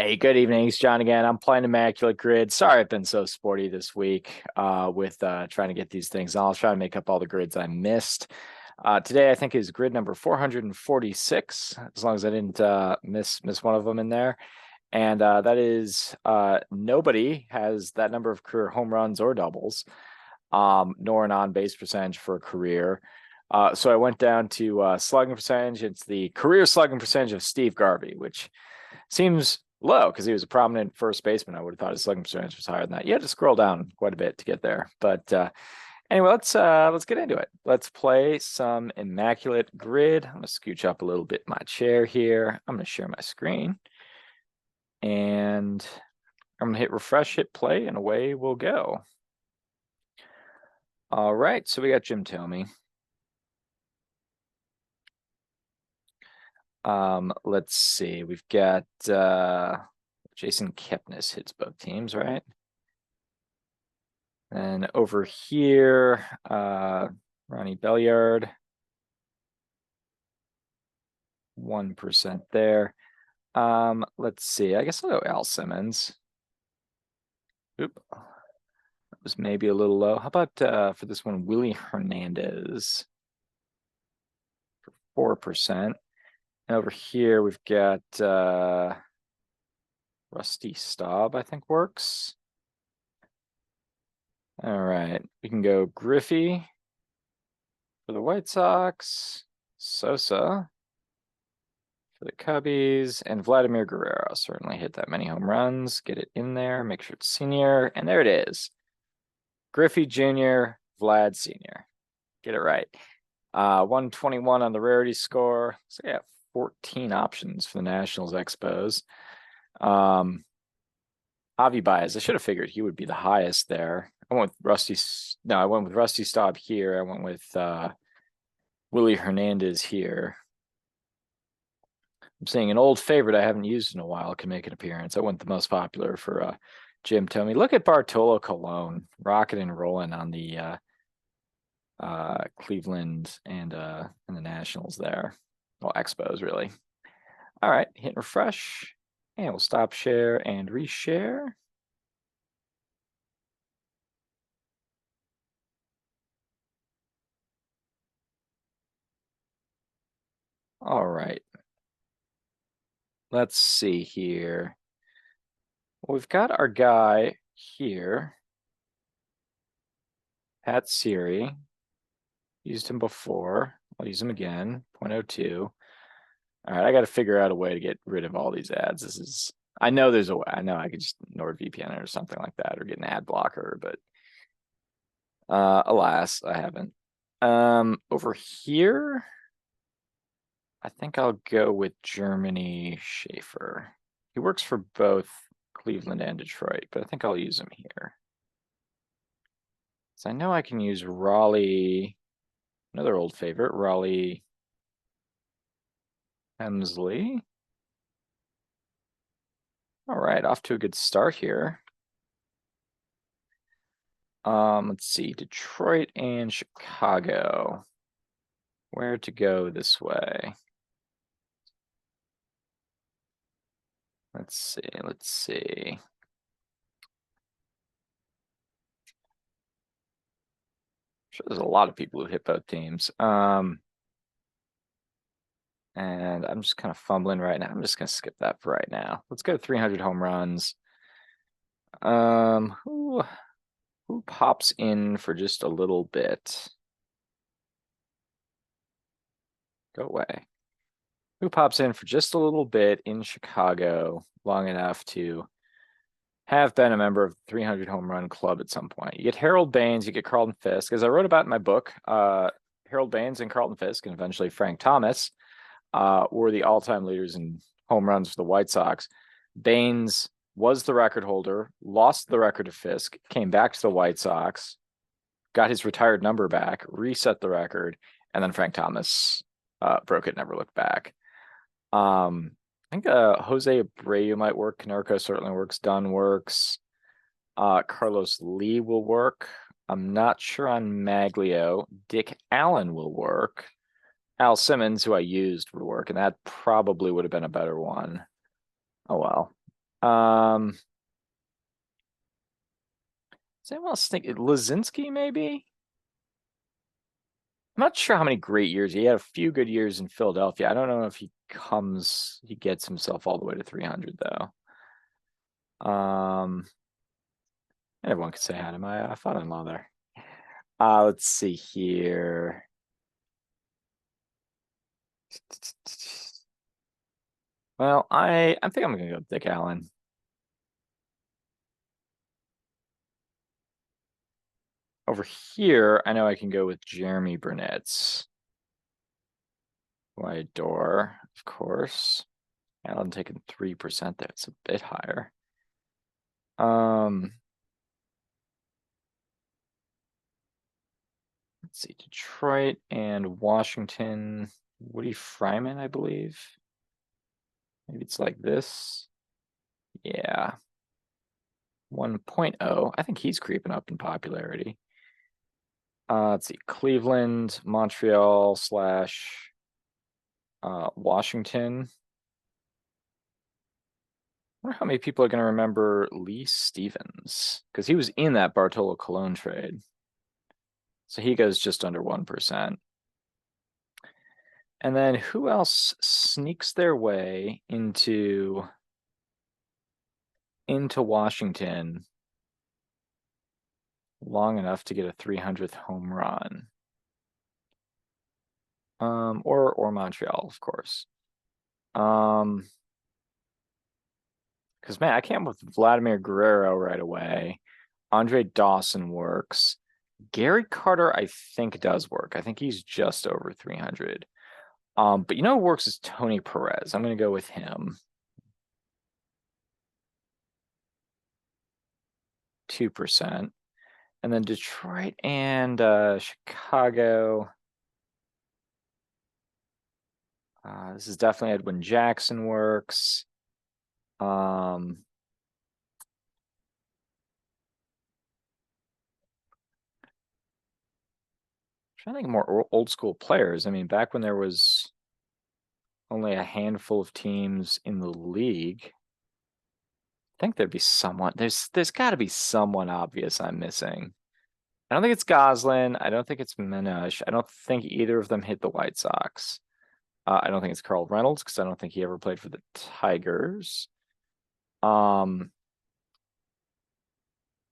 Hey, good evening. It's John again. I'm playing Immaculate Grid. Sorry I've been so sporty this week with trying to get these things. I'll try to make up all the grids I missed. Today, I think, is grid number 446, as long as I didn't miss one of them in there. And that is nobody has that number of career home runs or doubles, nor an on-base percentage for a career. So I went down to slugging percentage. It's the career slugging percentage of Steve Garvey, which seems low because he was a prominent first baseman. I would have thought his slugging percentage was higher than that. You had to scroll down quite a bit to get there. But anyway, let's get into it. Let's play some Immaculate Grid. I'm gonna scooch up a little bit my chair here. I'm gonna share my screen. And I'm gonna hit refresh, hit play, and away we'll go. All right, so we got Jim Thome. Let's see. We've got Jason Kepnes hits both teams, right? And over here, Ronnie Belliard, 1% there. Let's see. I guess I'll go Al Simmons. Oop. That was maybe a little low. How about for this one, Willie Hernandez for 4%. And over here, we've got Rusty Staub, I think works. All right, we can go Griffey for the White Sox, Sosa for the Cubbies, and Vladimir Guerrero. Certainly hit that many home runs. Get it in there, make sure it's senior, and there it is. Griffey Jr., Vlad Sr. Get it right. 121 on the Rarity score. So yeah, 14 options for the Nationals Expos. Javi Baez, I should have figured he would be the highest there. I went with Rusty Staub here. I went with Willie Hernandez here. I'm seeing an old favorite I haven't used in a while can make an appearance. I went the most popular for Jim Thome. Look at Bartolo Colon rocking and rolling on the Cleveland and the Nationals there. Well, Expos really. All right, hit refresh, and we'll stop share and reshare. All right. Let's see here. Well, we've got our guy here, Pat Siri. Used him before. I'll use him again. 0.02. All right, I got to figure out a way to get rid of all these ads. I know there's a way. I know I could just NordVPN it or something like that, or get an ad blocker, but alas, I haven't. Over here, I think I'll go with Germany Schaefer. He works for both Cleveland and Detroit, but I think I'll use him here. So I know I can use Raleigh, another old favorite, Raleigh Hemsley. All right, off to a good start here. Let's see, Detroit and Chicago. Where to go this way? Let's see. Sure, there's a lot of people who hit both teams. And I'm just kind of fumbling right now. I'm just gonna skip that for right now. Let's go 300 home runs. Who pops in for just a little bit? Go away. Who pops in for just a little bit in Chicago, long enough to have been a member of the 300 home run club at some point? You get Harold Baines, you get Carlton Fisk. As I wrote about in my book, Harold Baines and Carlton Fisk, and eventually Frank Thomas, were the all-time leaders in home runs for the White Sox. Baines was the record holder, lost the record to Fisk, came back to the White Sox, got his retired number back, reset the record, and then Frank Thomas broke it, never looked back. I think Jose Abreu might work. Canerco certainly works. Dunn works. Carlos Lee will work. I'm not sure on Maglio. Dick Allen will work. Al Simmons, who I used, would work, and that probably would have been a better one. Oh well. Um, does anyone else think Lazinski maybe? I'm not sure how many great years. He had a few good years in Philadelphia. I don't know if he gets himself all the way to 300 though. Everyone could say hi to my father-in-law there. Let's see here. Well, I think I'm gonna go with Dick Allen. Over here, I know I can go with Jeremy Burnett's, who I adore, of course. Allen taking 3% there. It's a bit higher. Let's see, Detroit and Washington. Woody Fryman, I believe. Maybe it's like this. Yeah. 1.0. I think he's creeping up in popularity. Let's see, Cleveland, Montreal slash Washington. I wonder how many people are going to remember Lee Stevens because he was in that Bartolo Colon trade. So he goes just under 1%. And then who else sneaks their way into Washington long enough to get a 300th home run? Or Montreal, of course. Because man, I came up with Vladimir Guerrero right away. Andre Dawson works. Gary Carter, I think, does work. I think he's just over 300. But you know who works is Tony Perez. I'm gonna go with him. 2%. And then Detroit and Chicago. This is definitely Edwin Jackson works. Trying to think of more old school players. I mean, back when there was only a handful of teams in the league, I think there'd be someone. There's got to be someone obvious I'm missing. I don't think it's Goslin. I don't think it's Menush. I don't think either of them hit the White Sox. I don't think it's Carl Reynolds because I don't think he ever played for the Tigers. And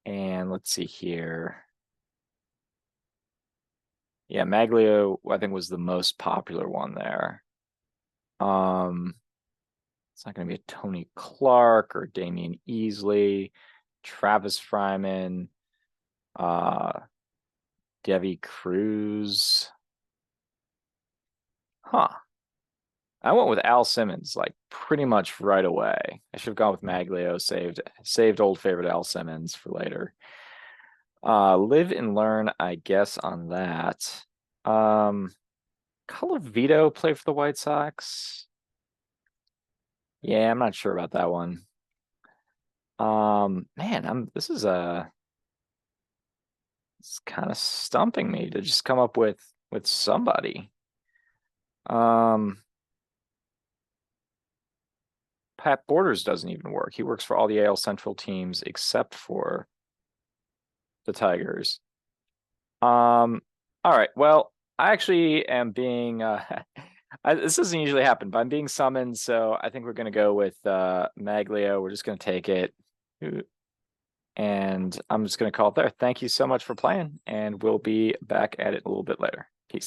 let's see here. Yeah, Maglio, I think, was the most popular one there. It's not going to be a Tony Clark or Damian Easley, Travis Fryman, Devi Cruz. Huh. I went with Al Simmons like pretty much right away. I should have gone with Maglio, saved old favorite Al Simmons for later. Live and learn, I guess, on that. Colavito play for the White Sox. Yeah, I'm not sure about that one. Man, it's kind of stumping me to just come up with somebody. Pat Borders doesn't even work. He works for all the AL Central teams except for the Tigers. All right. Well, I actually am being this doesn't usually happen, but I'm being summoned, so I think we're gonna go with Maglio. We're just gonna take it. And I'm just gonna call it there. Thank you so much for playing, and we'll be back at it a little bit later. Peace.